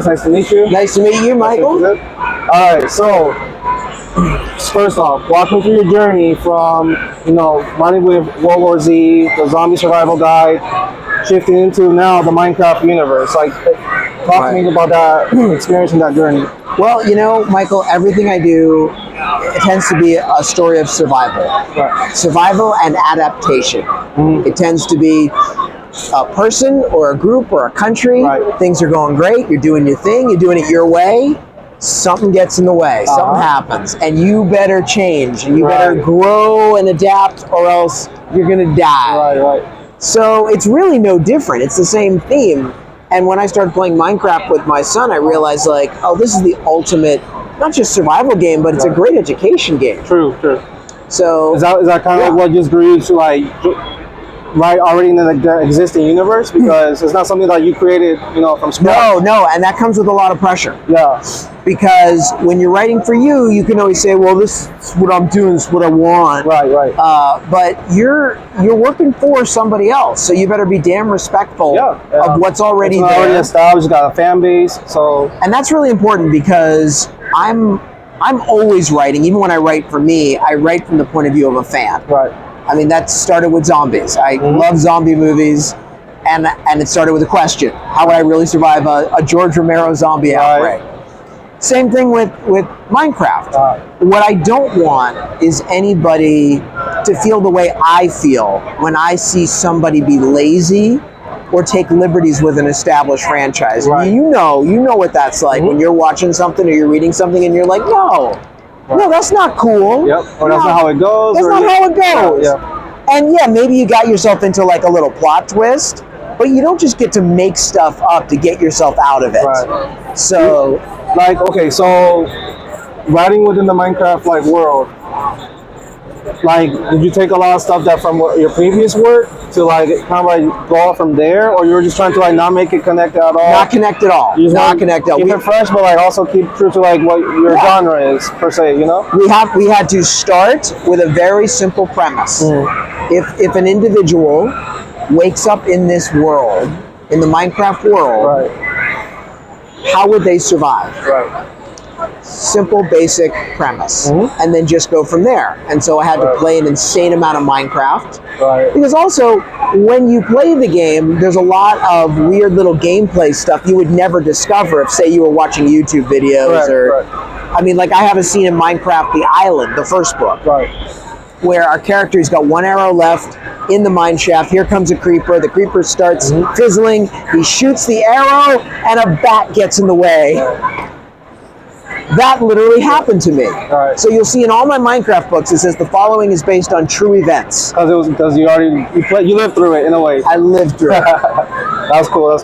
Nice to meet you. Nice to meet you, Michael. All right, so first off, walk me through your journey from, running with World War Z, the zombie survival guide, shifting into now the Minecraft universe. Like, talk to me about that experience and that journey. Well, Michael, everything I do, it tends to be a story of survival. Right. Survival and adaptation. Mm-hmm. It tends to be a person or a group or a country. Right. Things are going great. You're doing your thing. You're doing it your way. Something gets in the way. Something happens. And you better change. And you better grow and adapt or else you're going to die. Right. So it's really no different. It's the same theme. And when I started playing Minecraft with my son, I realized, this is the ultimate, not just survival game, but it's a great education game. True. So is that kind of like what just drew you to right already in the existing universe? Because it's not something that you created, from scratch. No, and that comes with a lot of pressure. Yeah. Because when you're writing for you can always say, well, this is what I'm doing, this is what I want. Right. But you're working for somebody else, so you better be damn respectful of what's already there. Already established, got a fan base, so. And that's really important because I'm always writing. Even when I write for me, I write from the point of view of a fan. Right. I mean, that started with zombies. I love zombie movies, and it started with a question: how would I really survive a George Romero zombie outbreak? Same thing with Minecraft. What I don't want is anybody to feel the way I feel when I see somebody be lazy or take liberties with an established franchise. Right. You know what that's like when you're watching something or you're reading something and you're like, no, that's not cool. Yep. Or that's not how it goes. That's not how it goes. Yeah. And maybe you got yourself into a little plot twist, but you don't just get to make stuff up to get yourself out of it. Right. So, so writing within the Minecraft world, did you take a lot of stuff that from your previous work to go off from there, or you were just trying to not make it connect at all? Not connect at all. Not connect at all. Keep it fresh, but also keep true to what your genre is per se. We had to start with a very simple premise. If an individual wakes up in this world, in the Minecraft world, how would they survive? Right. Simple, basic premise, and then just go from there. And so I had to play an insane amount of Minecraft, because also when you play the game, there's a lot of weird little gameplay stuff you would never discover if, say, you were watching YouTube videos I have a scene in Minecraft The Island, the first book, where our character's got one arrow left in the mine shaft. Here comes a creeper. The creeper starts fizzling. He shoots the arrow, and a bat gets in the way. That literally happened to me. So you'll see in all my Minecraft books, it says the following is based on true events. Because you lived through it in a way. I lived through it. That's cool.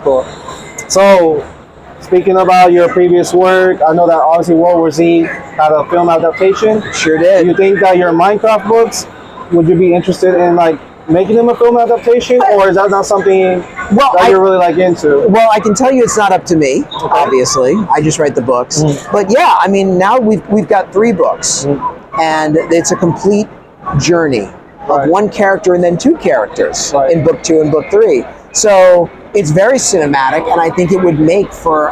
So, speaking about your previous work, I know that obviously World War Z had a film adaptation. Sure did. Do you think that your Minecraft books, would you be interested in making them a film adaptation, or is that not something that you're really into? Well, I can tell you it's not up to me, obviously. I just write the books. But yeah, I mean, now we've got 3 books, and it's a complete journey of one character and then 2 characters in book 2 and book 3. So it's very cinematic, and I think it would make for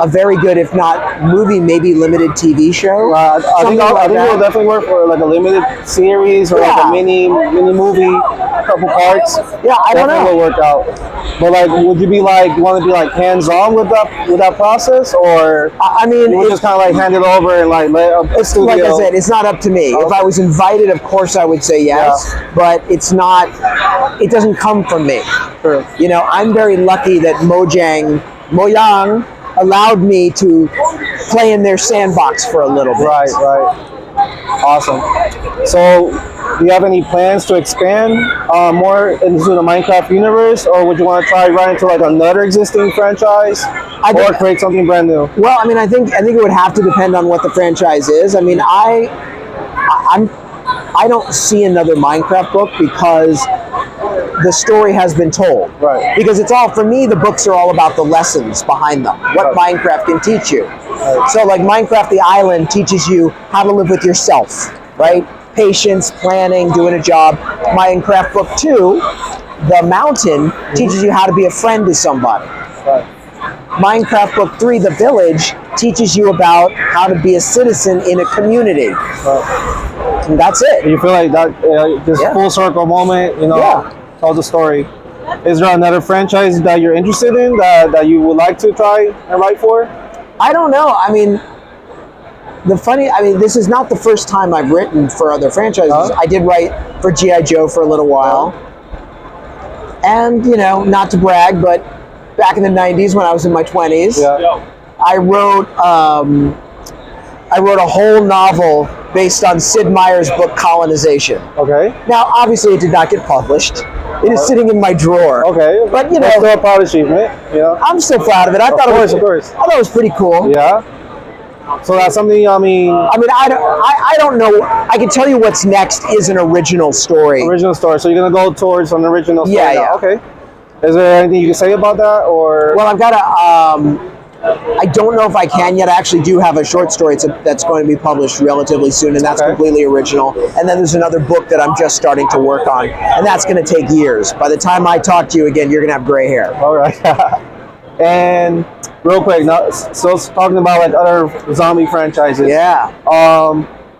a very good, if not movie, maybe limited TV show. I think it will definitely work for a limited series or a mini movie, a couple parts. Yeah, I don't know. Will work out. But would you be want to be hands-on with that process, or I mean, you just kind of hand it over and let a studio? Like I said, it's not up to me. If I was invited, of course I would say yes. But it's not. It doesn't come from me. Sure. I'm very lucky that Mojang allowed me to play in their sandbox for a little bit. Right. Awesome. So, do you have any plans to expand more into the Minecraft universe, or would you want to try right into another existing franchise, or create something brand new? Well, I mean, I think it would have to depend on what the franchise is. I mean, I don't see another Minecraft book because the story has been told. Right. Because it's all, for me, the books are all about the lessons behind them, what Minecraft can teach you. So Minecraft The Island teaches you how to live with yourself, right? Patience, planning, doing a job. Minecraft Book 2, The Mountain, teaches you how to be a friend to somebody. Right. Minecraft Book 3, The Village, teaches you about how to be a citizen in a community. And that's it. You feel like that this Yeah. full circle moment, you know, Yeah. tells a story. Is there another franchise that you're interested in that you would like to try and write for? I don't know. I mean, this is not the first time I've written for other franchises. I did write for G.I. Joe for a little while. And, you know, not to brag, but back in the 90s when I was in my 20s, I wrote a whole novel based on Sid Meier's book Colonization. Okay. Now, obviously, it did not get published. It is sitting in my drawer. Okay. But, you know, that's still a proud achievement. Yeah. I'm still proud of it. I thought it was pretty cool. Yeah. So that's something. I mean, I don't know. I can tell you what's next is an original story. Original story. So you're gonna go towards an original story. Yeah, now. yeah. Okay. Is there anything you can say about that, or? Well, I've got a. I don't know if I can yet. I actually do have a short story that's going to be published relatively soon, and that's completely original. And then there's another book that I'm just starting to work on, and that's going to take years. By the time I talk to you again, you're going to have gray hair. All right. And real quick, now, so talking about like other zombie franchises. Yeah.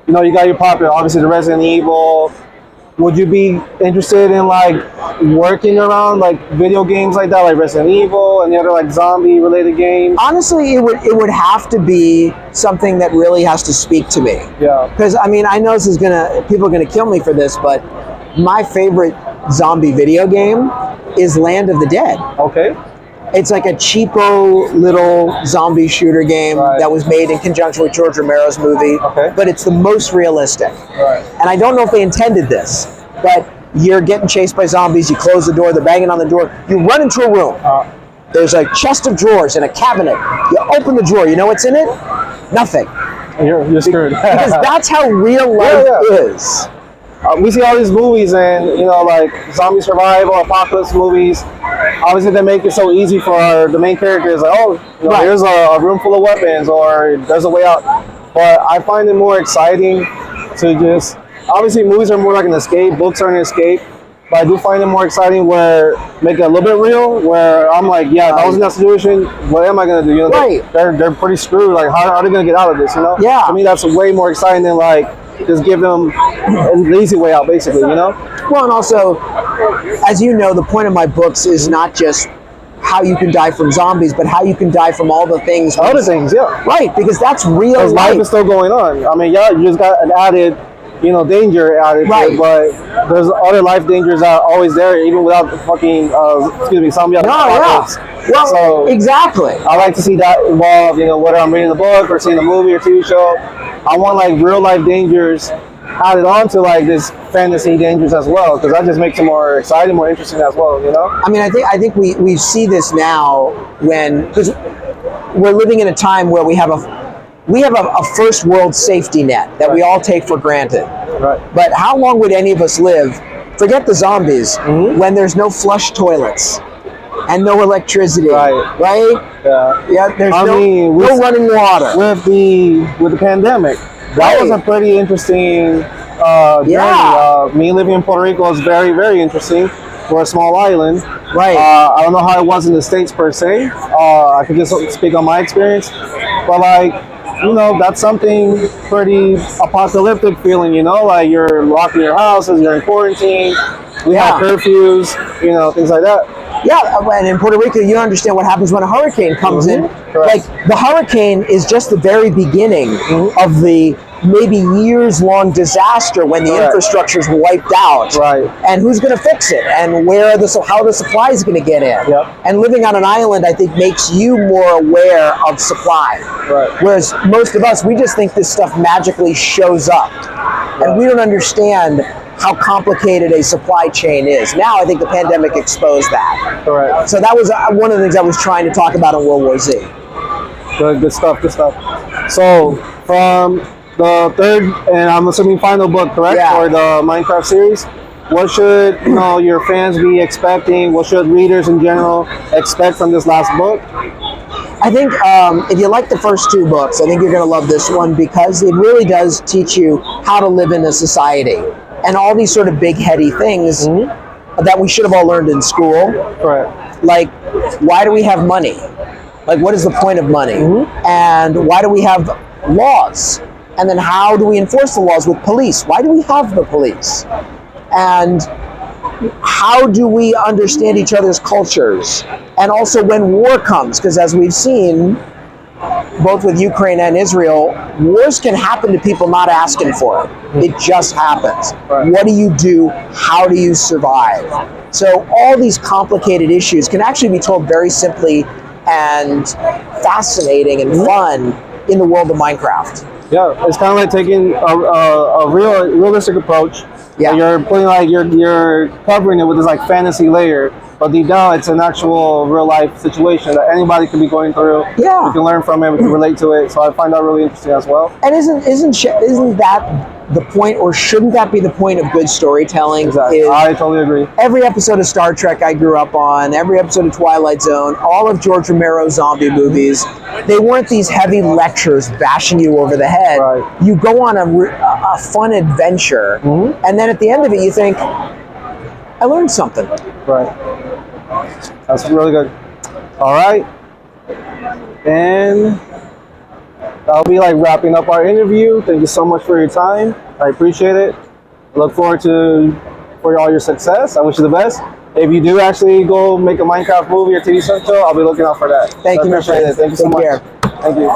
You know, you got your popular, obviously the Resident Evil. Would you be interested in like working around like video games like that, like Resident Evil and the other like zombie related games? Honestly, it would have to be something that really has to speak to me. Yeah. Because I mean, I know people are gonna kill me for this, but my favorite zombie video game is Land of the Dead. Okay. It's like a cheapo little zombie shooter game that was made in conjunction with George Romero's movie, but it's the most realistic. Right. And I don't know if they intended this, but you're getting chased by zombies, you close the door, they're banging on the door, you run into a room. There's a chest of drawers and a cabinet. You open the drawer, you know what's in it? Nothing. You're screwed. Because that's how real life is. We see all these movies and, you know, like zombie survival, apocalypse movies. Obviously, they make it so easy for the main characters. Like, oh, you know, here's a room full of weapons, or there's a way out. But I find it more exciting to just. Obviously, movies are more like an escape. Books are an escape. But I do find it more exciting where make it a little bit real. Where I'm like, yeah, if I was in that situation, what am I gonna do? You know, they're pretty screwed. Like, how are they gonna get out of this? You know? Yeah. To me, that's way more exciting than like just give them an easy way out, basically. You know? Well, and also, as you know, the point of my books is not just how you can die from zombies, but how you can die from all the things. Other things, yeah. Right, because that's real life. life. Life is still going on. I mean, yeah, you just got an added, you know, danger added to it, but there's other life dangers that are always there, even without the fucking, zombie apocalypse. Well, so exactly. I like to see that involved, you know, whether I'm reading a book or seeing a movie or TV show. I want like real life dangers added on to like this fantasy dangers as well, because that just makes it more exciting, more interesting as well, you know? I mean, I think we see this now because we're living in a time where we have a first world safety net that we all take for granted. Right. But how long would any of us live, forget the zombies, when there's no flush toilets and no electricity, right? Yeah, there's no running water. With the pandemic, that was a pretty interesting journey. Me living in Puerto Rico is very, very interesting. We're a small island. Right. I don't know how it was in the States per se. I could just speak on my experience. But like, you know, that's something pretty apocalyptic feeling, you know, like you're locked in your houses, you're in quarantine, we have curfews, you know, things like that. Yeah, and in Puerto Rico, you don't understand what happens when a hurricane comes in. Like, the hurricane is just the very beginning of the maybe years-long disaster when the infrastructure is wiped out. Right. And who's going to fix it? And how are the supplies going to get in? Yep. And living on an island, I think, makes you more aware of supply. Right. Whereas most of us, we just think this stuff magically shows up. And we don't understand how complicated a supply chain is. Now I think the pandemic exposed that. Correct. So that was one of the things I was trying to talk about in World War Z. Good stuff. So from the third and I'm assuming final book, correct, for the Minecraft series, what should your fans be expecting? What should readers in general expect from this last book? I think if you like the first two books, I think you're going to love this one because it really does teach you how to live in a society and all these sort of big heady things that we should have all learned in school. Correct. Like, why do we have money? Like, what is the point of money? And why do we have laws? And then how do we enforce the laws with police? Why do we have the police? And how do we understand each other's cultures? And also when war comes, because as we've seen, both with Ukraine and Israel, wars can happen to people not asking for it. It just happens. Right. What do you do? How do you survive? So all these complicated issues can actually be told very simply and fascinating and fun in the world of Minecraft. Yeah, it's kind of like taking a realistic approach. Yeah. You're putting like you're covering it with this like fantasy layer, but deep down it's an actual real life situation that anybody can be going through. Yeah. We can learn from it. We can relate to it. So I find that really interesting as well. And isn't that the point, or shouldn't that be the point of good storytelling? Exactly. I totally agree. Every episode of Star Trek I grew up on, every episode of Twilight Zone, all of George Romero's zombie movies, they weren't these heavy lectures bashing you over the head. Right. You go on a fun adventure, and then at the end of it you think, I learned something. Right. That's really good. All right. And that'll be like wrapping up our interview. Thank you so much for your time. I appreciate it. I look forward for all your success. I wish you the best. If you do actually go make a Minecraft movie or TV show, I'll be looking out for that. Thank you, my appreciate friend. it. Thank you so Take much. care. Thank you.